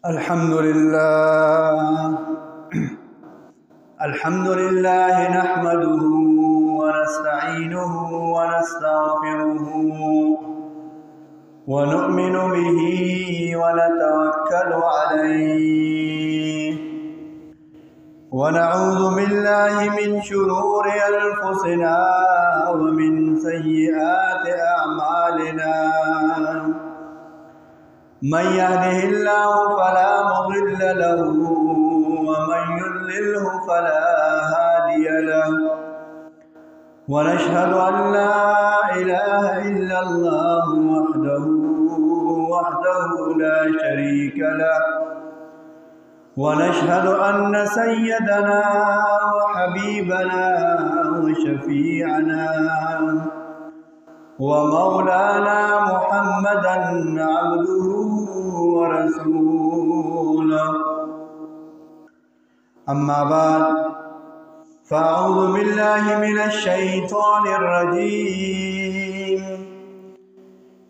अल्हम्दुलिल्लाह नहमदुहु व नस्तईनुहु व नस्तगफिरुहु व नु'मिनु बिही व नतवक्कलु अलैहि व नऊज़ु बिल्लाहि मिन शुरूरि अनफुसिना व मिन सय्यिआति अअमालिना मन यहदिहिल्लाहु फला मुदिल्ल लहु व मन युद्लिल्हु फला हादिय लहु व नशहदु अन ला इलाहा इल्लल्लाहु वहदहु ला शरीक लहु व नशहदु अन्न सय्यदना व हबीबना व शफीअना व मौलाना मुहम्मदन अब्दुहु व रसूलुहु अम्मा बाद फ़अऊज़ु बिल्लाहि मिनश शैतानिर रजीम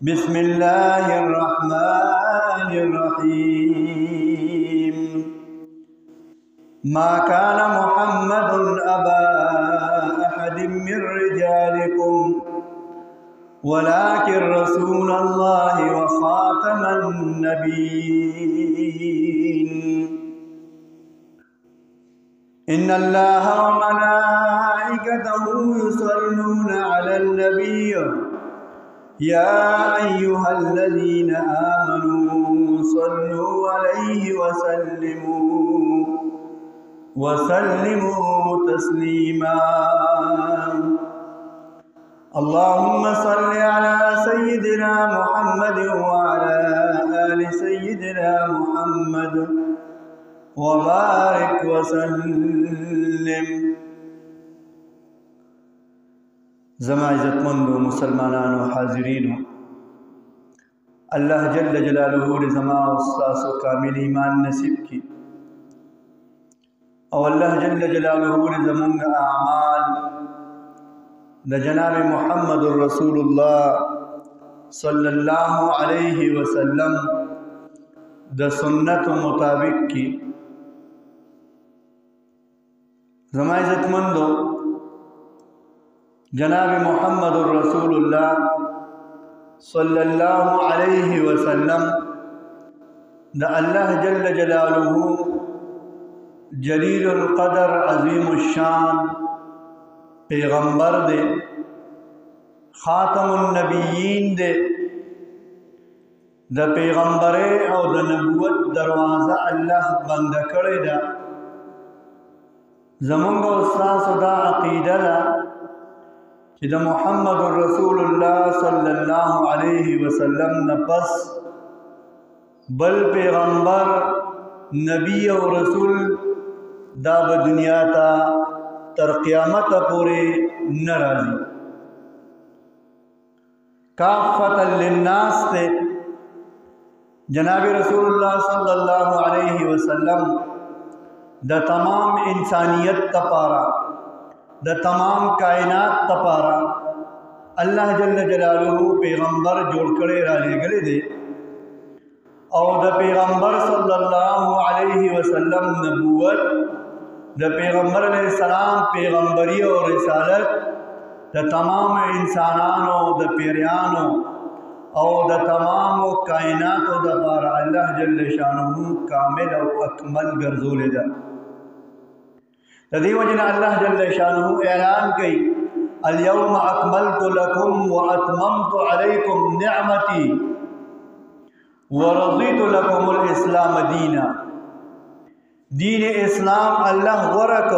बिस्मिल्लाहिर रहमानिर रहीम मा कान मुहम्मदुन अबा अहदिम मिर रिजालिकुम वलाकिन रसूलल्लाहि व खातमन नबिय्यीन इन्नल्लाह व मलाइकतहु युसल्लूना अलन नबिय्य या अय्युहल्लज़ीना आमनू सल्लू अलैहि व सल्लिमू तस्लीमा अल्लाहुम्मा सल्लि अला सय्यिदिना मुहम्मद व अला आलि सय्यिदिना मुहम्मद व बारिक व सल्लिम। ज़मा इज़्ज़तमंदो मुसलमानानो हाज़िरीनो, अल्लाह जल्ल जलालुहु ने ज़मा उस्तासो कामिल ईमान नसीब की और अल्लाह जल्ल जलालुहु ने ज़मुंगा आमाल द जनाब मुहम्मदुर रसूलुल्लाह सल्लल्लाहु अलैहि वसल्लम द सुन्नत मुताबिक की। ज़मा इज़्ज़तमंदो जनाब मुहम्मदुर रसूलुल्लाह सल्लल्लाहु अलैहि वसल्लम द अल्लाह जल्ल जलालुहु जलीलुल क़दर अज़ीमुश शान पैगंबर दे, खातमुन नबिय्यीन दे, द पैगंबरे और द नबुवत दरवाज़ा अल्लाह बंद करे दा। ज़मुंगा उस्तासो दा अक़ीदा दा कि द मुहम्मदुर रसूलुल्लाह सल्लल्लाहु अलैहि वसल्लम न पस बल पैगंबर नबी और रसूल दा ब दुनिया ता तर क़यामत पूरे न राज़ी काफ़तन लिन्नास थे। जनाब रसूलुल्लाह सल्लल्लाहु अलैहि वसल्लम द तमाम इंसानियत तपारा, द तमाम कायनात तपारा अल्लाह जल्ल जलालुहु पैगंबर जोड़ करे राले गले दे और द पैगंबर सल्लल्लाहु अलैहि वसल्लम नबूवत, द पैगंबर अलैहिस्सलाम पैगंबरी और रिसालत द तमाम इंसानानों द पेरियानों और द तमाम कायनातों द पारा अल्लाह जल्ल शानुहु कामिल और अकमल गर्जोले दा। तदी वजन अल्लाह जल्ल शानुहु ऐलान कई अल-यौमा अकमलतु लकुम व अतममतु अलैकुम निअमती व रज़ीतु लकुमुल इस्लाम दीना। दीन इस्लाम अल्लाह वरक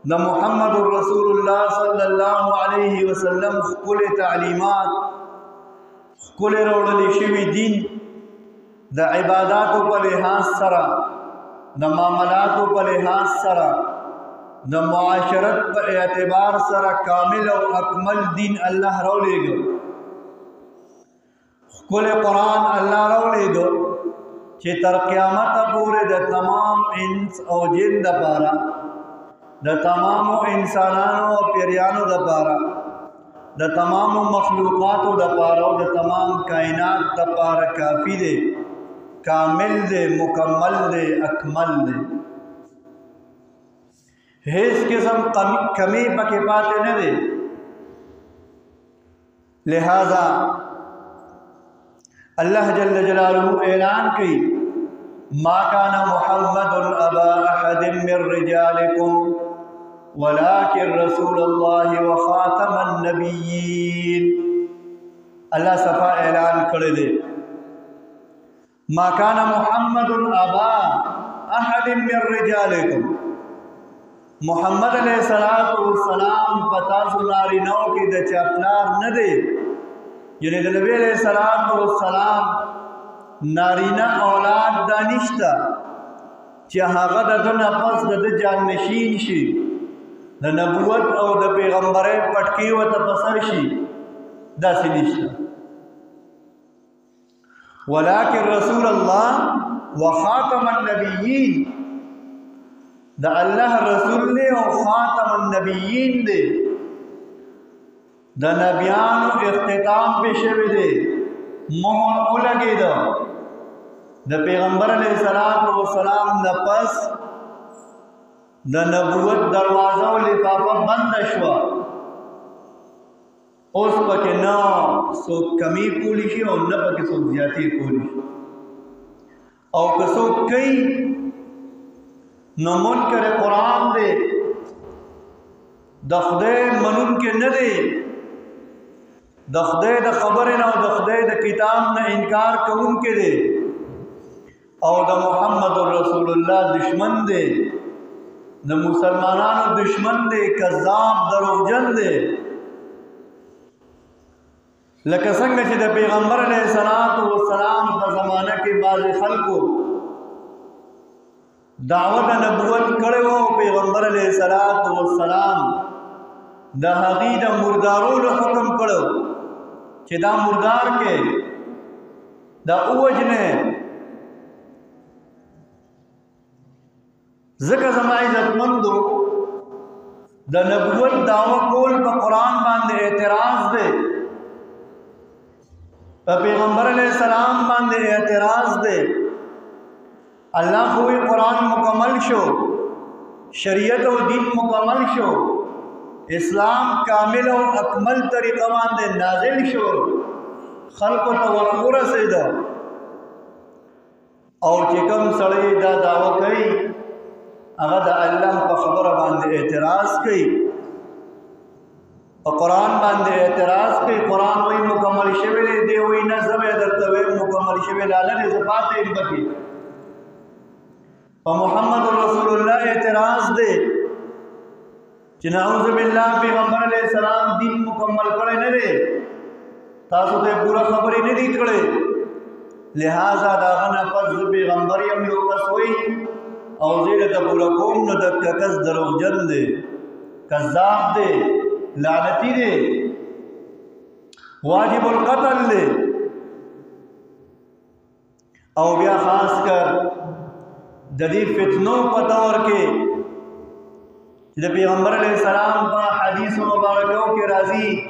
द मुहम्मदुर रसूलुल्लाह सल्लल्लाहु अलैहि वसल्लम खुल तालीमात खुल रोडली शिवी दीन द इबादातों पर लिहाज सरा, द मामलातों पर लिहाज सरा, द मुआशरत पर एतबार सरा कामिल और अकमल दीन अल्लाह रोलेगो। खुल कुरान अल्लाह रोलेगो कि तर क़यामत पूरे द तमाम इंस और जिन द पारा, द तमाम इंसानानों और पेरियानों द पारा, द तमाम मखलूक़ातों द पारा, द तमाम कायनात द पारा काफ़ी दे کامل دے، مکمل دے، اکمل دے، ہیچ قسم کمی پکے پاتے نہ دے۔ لہذا اللہ جل جلالہ اعلان کی ما کان محمد ابا احد من رجالکم ولكن رسول اللہ وخاتم النبیین۔ اللہ صفا اعلان کرے دے ما کان محمد ابا احد من رجالکم، محمد علیہ السلام پتاسو نارینو کی دا چاپلار نہ دے، یعنی دا نبی علیہ السلام نارینا اولاد دا نشتا چی هاغا دا دن پس دا جان نشین شی، دا نبوت او دا پیغمبر پٹکی و تپسر شی، دا سی نشتا، ولیکن رسول اللہ وخاتم النبیین، دا اللہ رسول دے او خاتم النبیین دے، دا نبیانو اختتام پہ شوی دے، مہر اولگی دا پیغمبر علیہ السلام دا پس دا نبوت دروازہ و لفافہ بند شوا، اس پکے نا سو کمی کولی شی اور نا پکے سو زیادی کولی شی، او کسو کئی نو منکر قرآن دے، دخدے منون کے ندے، دخدے دا خبر نو دخدے دا کتاب نا انکار کون کے دے، او دا محمد رسول اللہ دشمن دے، دا مسلمانان دشمن دے، کذاب دروغجن دے، لکہ سنگ چی دا پیغمبر علیہ السلام دا زمانہ کے بعض خلقو دعوت نبوت کرے ہو، پیغمبر علیہ السلام دا حقی دا مردارو حکم کرو چی دا مردار کے دا اوجنے ذکر زمان عزت مندو دا نبوت دعوت کول پا قرآن باندے اعتراض دے، پا پیغمبر علیہ السلام باندے اعتراض دے، اللہ خوی قرآن مکمل شو، شریعت و دین مکمل شو، اسلام کامل و اکمل طریقہ باندے نازل شو، خلق و توقع رسیدہ، او چکم سڑی دا دعوت کئی اگر دا اللہ پا خبر باندے اعتراض کئی، پا قرآن باندے اعتراض کئی، قرآن وی مکمل شویلے دے وی نظم ادرتوی مکمل شویل آلن زبات بکی، پا محمد رسول اللہ اعتراض دے چی نعوذ باللہ پیغمبر علیہ السلام دین مکمل کرے نہ دے، تاسو تے پورا خبری نہیں دی کرے، لہذا داغنا پس پیغمبر یم یو پس ہوئی او زیر تا پورا قوم نو دکا کس دروغ جن دے، کذاب دے، لعنتی دے، واجب القتل دے، او بیا خاص کر جدی فتنوں پتور کے جب پیغمبر علیہ السلام پا حدیث و مبارکوں کے راضی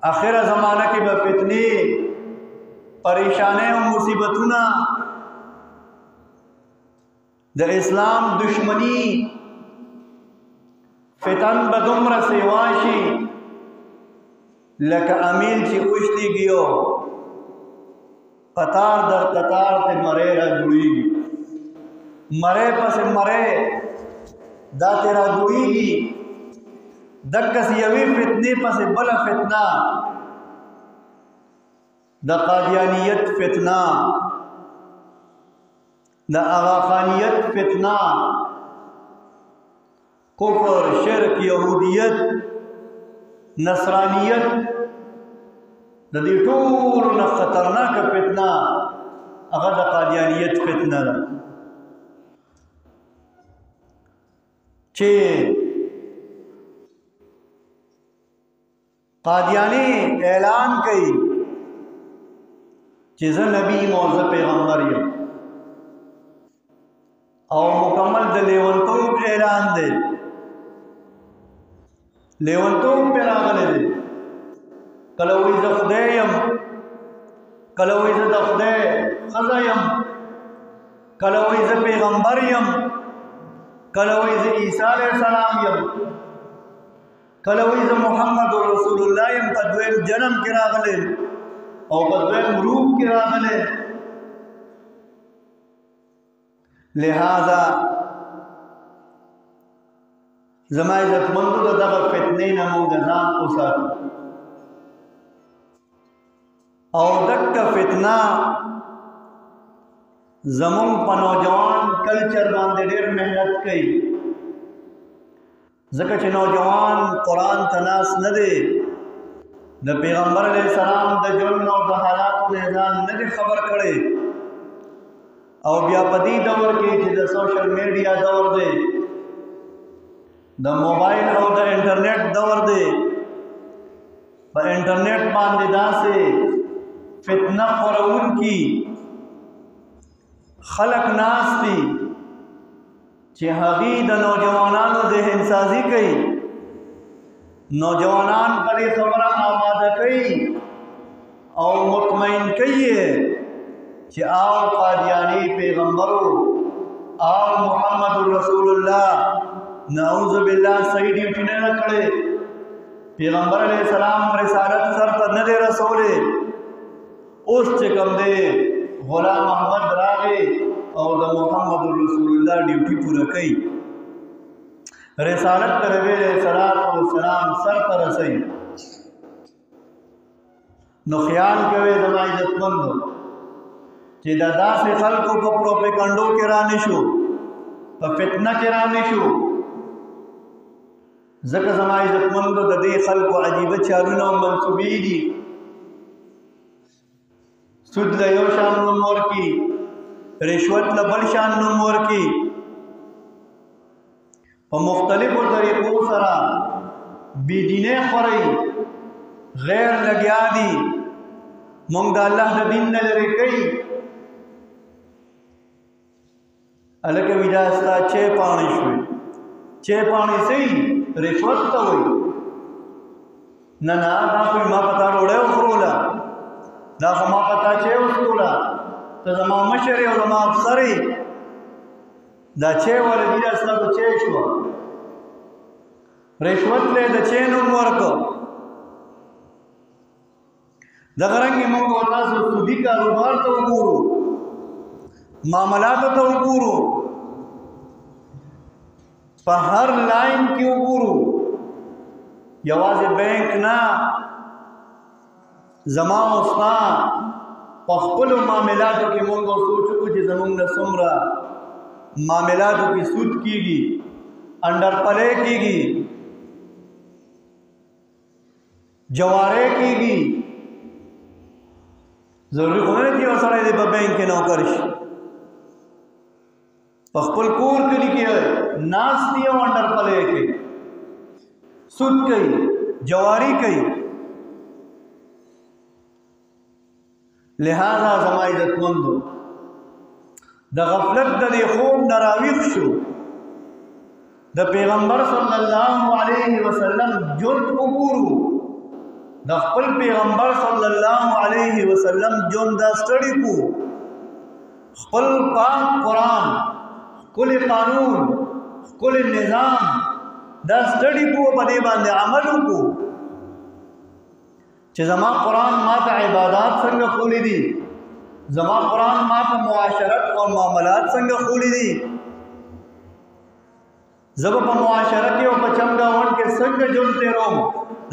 آخر زمانہ کی بفتنے پریشانے و مصیبتنا دا اسلام دشمنی فتن بدمر سیواشی لکا امیل چی کشتی گیو قطار در قطار تے مرے را جڑی گی، مرے پس مرے دا تیرا جڑی گی، دکس یوی فتنے پس بلا فتنہ، دا قادیانیت فتنہ، دا آغاخانیت فتنہ، کفر، شرک، یہودیت، نصرانیت، دا دی طول نا خطرناک فتنہ اگر دا قادیانیت فتنہ دا چھے قادیانی اعلان کئی چیزا نبی موضع پیغمبر یم او مکمل دا لیونتوب اعلان دے، لیونتوب پر آغلے دے، کلوی زخدیم کله وایي زه د خدای ښځه یم، کله وایي زه پیغمبر یم، کله وایي زه عیسی علیه السلام یم، کله وایي زه محمد رسول الله یم. په دویم جنم کې راغلی او په دویم روح کې راغلی. لہذا زما عزتمندو د دغه فتنې نه موږ ځان وساتو او دغه فتنه زمون په نوجوان کلچر باندې ډېر محنت کوي، ځکه چې نوجوان قرآن ته ناس نه دی، د پیغمبر علیه السلام د ژوند او د حالاتو نه ځان نه دی خبر کړی. او بیا په دې دور کې چې د سوشل میډیا دور دی، د موبایل او د انټرنیټ دور دی، په انټرنیټ باندې داسې فتنه خورونکي خلق ناس دي چې هغې د نوجوانانو ذهن سازي کوي، نوجوانان په دې خبره آماده کوي او مطمئن کوي چې آو قادیانی پیغمبرو، آو محمد رسول الله نعوذ بالله صحیح ډیوټي نه کړې، پیغمبر علیه السلام رسالت سر ته نه دی رسولی. اوس چې کوم دی غلام محمد راغی او د محمد رسول الله ډیوټي پوره کوي، رسالت ته نبی علیه السلام سر ته رسوي. نو خیال کوئ زما عزتمندو چې دا داسې خلکو په پروپیګنډو کې را نشو، په فتنه کې را نشو، ځکه زما عزتمندو د دې خلکو عجیبه چالونه او منصوبې دي. سود له یو شان نوم ورکي، رشوت له بل شان نوم ورکي، په مختلفو طریقو سره بېدینۍ خورئ، غیر لګیا دي، موږ د الله د دین نه لرې کوي. هلکه وي دا ستا چای پاڼې شوې، چای پاڼې صحیح رشوت ته وایي. نه نه دا خو ما په تا ډوډۍ وخوروله، دا خو ما په تا چای وڅښوله، ته زما مشر یې او زما افسر یې، دا چای ولې دي دا ستاسو چای شوه، رشوت له د چای نوم ورکړ. دغه رنګې موږ او تاسو سودي کاروبار ته وګورو، معاملاتو ته وګورو، په هر لاین کې وګورو، یوازې بینک نه، زما او ستا په خپلو معاملاتو کې موږ سوچ وکړو چې زموږ نه څومره معاملاتو کې سود کېږي، انډر پلی کېږي، جوارۍ کېږي. ضروري خو نه دی چې یو سړی دی په بینک کې نوکر شي، په خپل کور کلي کې ناست دی او انډر پلی کوي، سود کوي، جواري کوي. لہذا زما عزتمندو د غفلت د دې خوب نه راویښ شو، د پیغمبر صلی الله علیه وسلم ژوند وګورو، د خپل پیغمبر صلی الله علیه وسلم ژوند دا سټډي کو، خپل پاک قرآن، ښکلی قانون، ښکلی نظام دا سټډي کو، په دې باندې عمل وکړو چې زما قرآن ما ته عبادات څنګه ښولی دي، زما قرآن ما ته معاشرت او معاملات څنګه ښولی دي، زه به په معاشره کې او په چمګاونډ کې څنګه ژوند تېروم.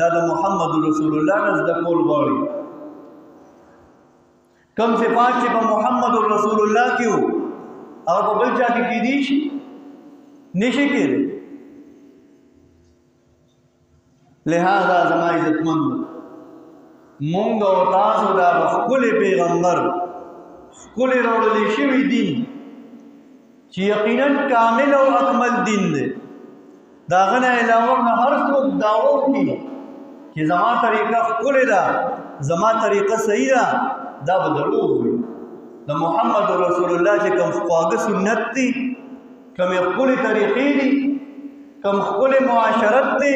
دا د محمد رسول الله نه زده کول غواړي. کوم صفات چې په محمد رسول الله کې وو هغه په بل چا کې کېدی شي؟ نشي کېدی. لہذا زما عزتمندو مونږ او تاسو دا ښکلی پیغمبر، ښکلی راوړلی شوي دین چې یقینا کامل او اکمل دین دی، د هغه نه علاوه هر څوک دعوه وکړي چې زما طریقه ښکلې ده، زما طریقه صحیح ده، دا به دروغ وي. د محمد رسول الله چې کوم خواږه سنت دي، کومې ښکلې طریقې دي، کوم ښکلی معاشرت دی،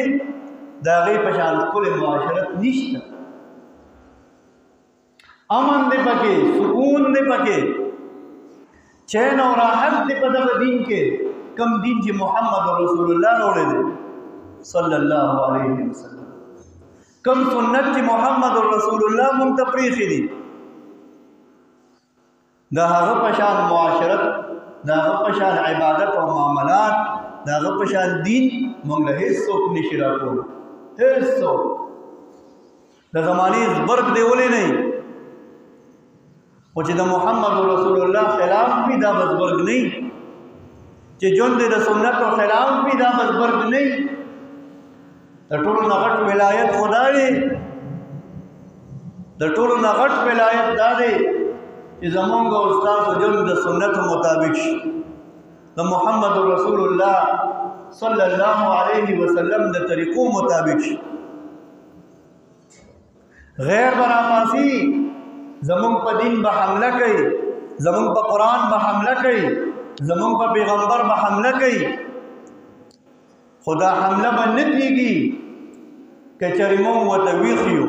د هغې په شان ښکلی معاشرت نشته. امن دې پکې، سکون دې پکې، چین او راحت دې په دغه دین کې، کم دین چې محمد رسول الله راوړی دی صلی الله علیه وسلم، کم سنت چې محمد رسول الله مونږ ته پریښي دي، د هغه په شان معاشرت، د هغه په شان عبادت او معاملات، د هغه په شان دین مونږ له هیڅوک نشي راکولی، هیڅوک. د زمانې زبرګ دی ولې نه خو چې د محمد رسول الله خلاف وي دا به زبرګ نه چې ژوند د سنت او خلاف وي دا به زبرګ نه. د ټولو نه غټ ولایت خدا دی، د ټولو نه غټ ولایت دا دی چې زمونږ او ستاسو ژوند د سنتو مطابق شي، د محمد رسول الله صلی الله علیه وسلم د طریقو مطابق شي. غیر براپاسی زمونږ په دین به حمله کوي، زمونږ په قرآن به حمله کوي، زمونږ په پیغمبر به حمله کوي، خدا حمله به نه کېږي که چېرې مونږ ورته ویښ یو،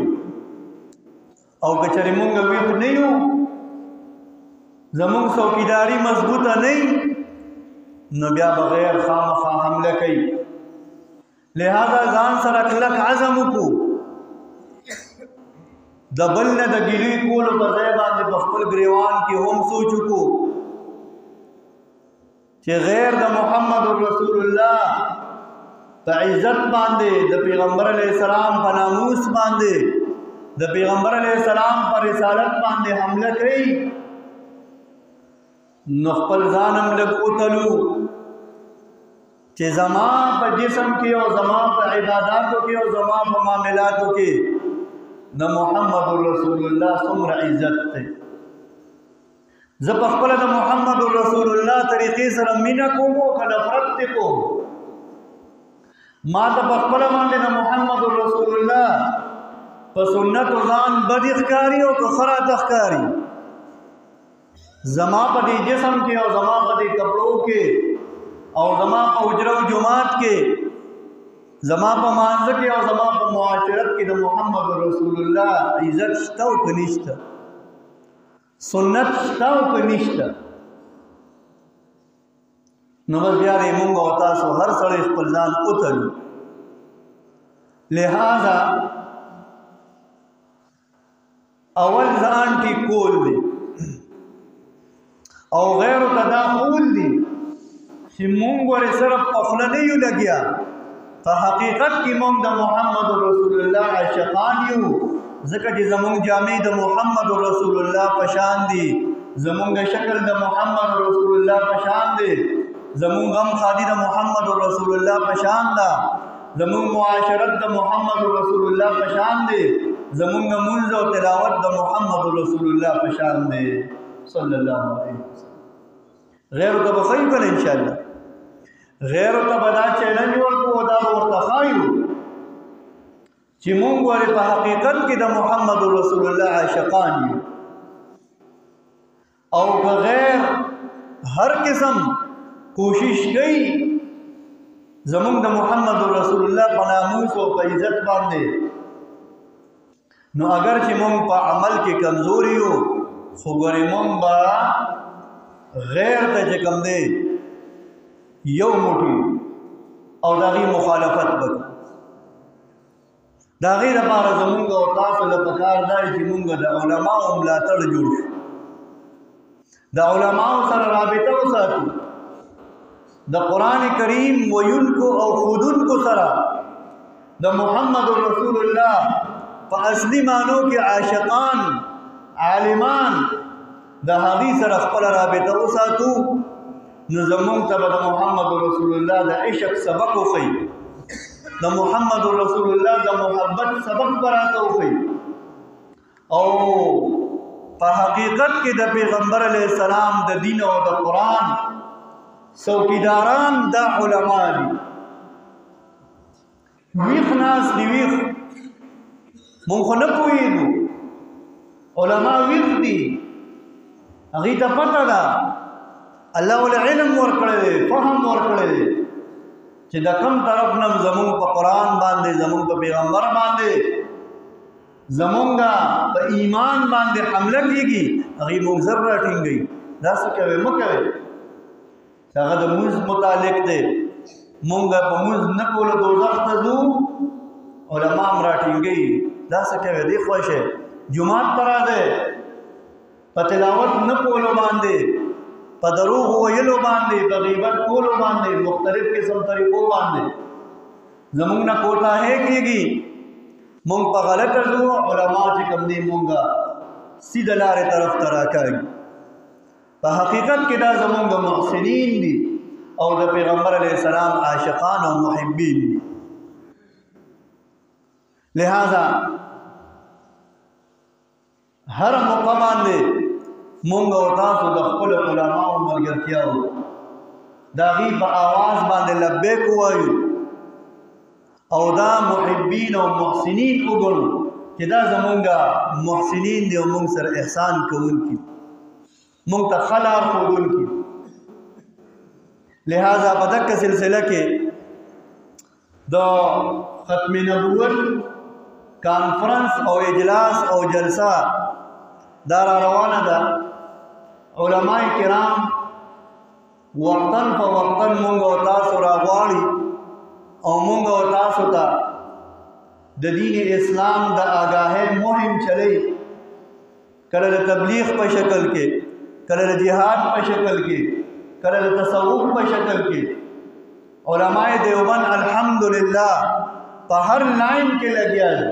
او که چېرې مونږ ویښ نه یو، زمونږ څوکیداري مضبوطه نه وي، نو بیا بغیر خامخا حمله کوي. لہذا ځان سره کلک عزم وکړو، د بل نه د ګیلې کولو په ځای باندې په خپل ګریوان کې هم سوچ وکړو چې غیر د محمد رسول الله په عزت باندې، د پیغمبر علیه السلام په ناموس باندې، د پیغمبر علیه السلام په رسالت باندې حمله کوي، نو خپل ځان هم لږ وتلو چې زما په جسم کې او زما په عباداتو کې او زما په معاملاتو کې د محمد رسول الله څومره عزت دی. زه په خپله د محمد رسول الله طریقې سره مینه کوم او که نفرت دې کوم، ما ته په خپله باندې د محمد رسول الله په سنتو ځان بدې ښکاري او که ښه راته ښکاري، زما په دې جسم کې او زما په دې کپړو کې او زما په حجره او جماعت کې، زما په مانځه کې او زما په معاشرت کې د محمد رسول الله عزت شته او که نشته، سنت شته او که نشته، نو بس بیا دې مونږ او تاسو هر سړی خپل ځان وتلو. لہذا اول ځان ټیک کول دی او غیرو ته دا ښوول دي چې مونږ ورې صرف په خوله نه یو لګیا، په حقیقت کې مونږ د محمد رسول الله عاشقان یو، ځکه چې زمونږ جامې د محمد رسول الله په شان دي، زمونږ شکل د محمد رسول الله په شان دی، زمونږ غم خادي د محمد رسول الله په شان ده، زمونږ معاشرت د محمد رسول الله په شان دی، زمونږ منځ او تلاوت د محمد رسول الله په شان دی صلی الله علیه وسلم. غیرو ته به ښیو که نه انشاءالله، غیرو ته به دا چیلنج ورکړو، دا به ورته ښایو چې مونږ ورې په حقیقت کې د محمد رسول الله عاشقان یو، او که غیر هر قسم کوشش کوي زمونږ د محمد رسول الله په ناموس او په عزت باندې، نو اگر چې مونږ په عمل کې کمزوري یو، خو ګورې مونږ به غیر ته چې کوم دی یو موټی او د هغې مخالفت به کوو. د هغې لپاره زمونږ او تاسو له پکار دا چې مونږ د علماو ملاتړ جوړ شو، د علماو سره رابطه وساتو، د قرآن کریم ویونکو او ښودونکو سره د محمد رسول الله په اصلي معنو کې عاشقان عالمان د هغې سره خپله رابطه وساتو، نو زمونږ ته به د محمد رسول الله د عشق سبق وښیي، د محمد رسول الله د محبت سبق به راته وښیي، او په حقیقت کې د پیغمبر علیه السلام د دین او د قرآن څوکیداران دا علما دي. ویښ ناس دي، ویښ مونږ خو نه پوهېږو، علما ویښ دي، هغې ته پته ده، الله ولې علم ورکړی دی، فهم ورکړی دی چې د کوم طرف نه زمونږ په قرآن باندې، زمونږ په پیغمبر باندې زمونږه په ایمان باندې حمله کیږي هغې موږ زر راټینګوي دا څه کوئ مه کوئ هغه د مونځ متعلق دی مونږ په مونځ نه کولو دوزخ ته ځو علما هم راټینګوي دا څه کوئ دی خوښ جومات ته راځئ په تلاوت نه کولو باندې په دروغ ویلو باندې په غیبت کولو باندې مختلف قسم طریقو باندې زمونږ نه کوتاهی کېږي مونږ په غلطه ځو علما چې کوم دی مونږه سیده لارې طرف ته راکاږي په حقیقت کې دا زمونږ محسنین دي او د پیغمبر علیه السلام عاشقان او محبین دي لہذا هر موقع باندې مونږ او تاسو د خپل علماو ملګرتیا وکړو د هغې په آواز باندې لبیک ووایو او دا محبین او محسنین وګڼو چې دا زمونږ محسنین دي او مونږ سره احسان کوونکي مونږ ته ښه لار ښودونکي لہذا په دغه سلسله کې د ختم نبوت کانفرنس او اجلاس او جلسه دا را روانه ده علماء کرام وقتاً په وقتاً مونږ او تاسو راغواړي او مونږ او تاسو ته د دین اسلام د آګاهۍ مهم چلی کله د تبلیغ په شکل کې کله د جهاد په شکل کې کله د تصوف په شکل کې علماء دیوبند الحمدلله په هر لاین کې لګیا دي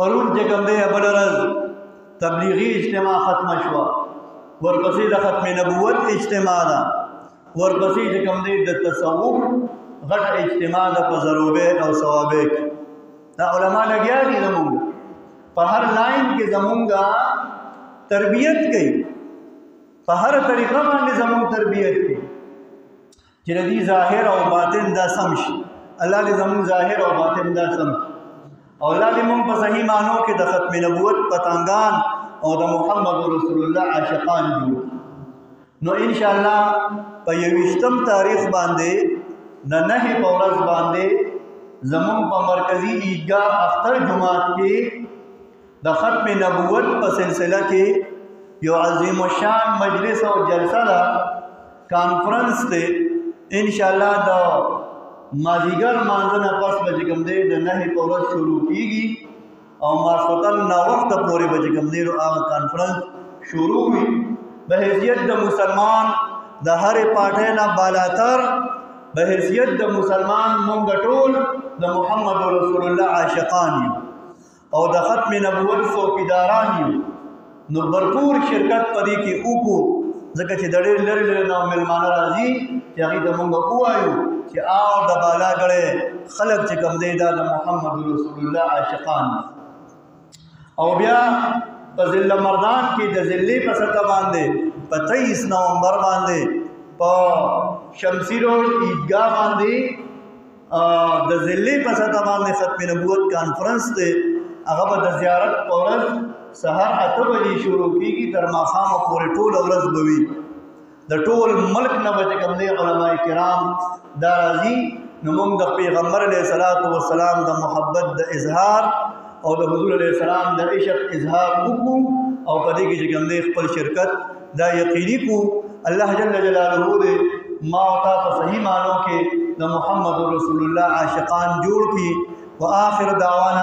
پرون چې کوم دی بله ورځ تبلیغی اجتماع ختمه شوه ورپسې د ختم نبوت اجتماع ده ورپسې چې کوم دی د تصوف غټ اجتماع ده په ضروبه او ثوابه کې دا علما لګیا دي زمونږ په هر لاین کې زمونږ تربیت کوي په هر طریقه باندې زمونږ تربیت کوي چې د دې ظاهر او باطن دا سم شي الله دې زمونږ ظاهر او باطن دا سم شي او الله دې مونږ په صحیح معنو کې د ختم نبوت پتنګان او د محمد رسول الله عاشقان جوړ نو ان شاء الله په 21 تاریخ باندې د 9 په ورځ باندې زمون په مرکزی عیدگاه اختر جماعت کې د ختم نبوت په سلسله کې یو عظیم الشان مجلس او جلسه ده کانفرنس ته ان شاء الله د مازیګر مانځنه پس به کوم دی د 9 په ورځ شروع کیږي او ماسخوتن نا وخت پورې به کوم دی هغه کانفرنس شروع وي به حیثیت د مسلمان د هرې پاټۍ نه بالاتر به حیثیت د مسلمان مونږ ټول د محمد رسول الله عاشقان یو او د ختم نبوت څوکیداران یو نو بھرپور شرکت پدې کې وکړو ځکه چې د ډېر لرې لرې نه مېلمانه راځي چې هغې ته مونږ ووایو چې آو د بالاګړې خلک چې کوم دی دا د محمد رسول الله عاشقان او بیا په ضلع مردان کې د ضلعې په سطح باندې په 23 نومبر باندې په شمسی روډ عیدګاه باندې د ضلعې په سطح باندې ختم نبوت کانفرنس دی هغه به د زیارت په ورځ سهار 8 بجې شروع کیږي تر ماښامه پورې ټوله ورځ به وي د ټول ملک نه به چې کوم دی علما کرام دا راځي نو موږ د پیغمبر علیه السلام د محبت د اظهار او د حضور علیه السلام د عشق اظهار وکړو او په دې کې چې کوم دی خپل شرکت دا یقیني کو الله جل جلاله دې ما او تا په صحیح معنو کې د محمد رسول الله عاشقان جوړ کړي واخر دعوانا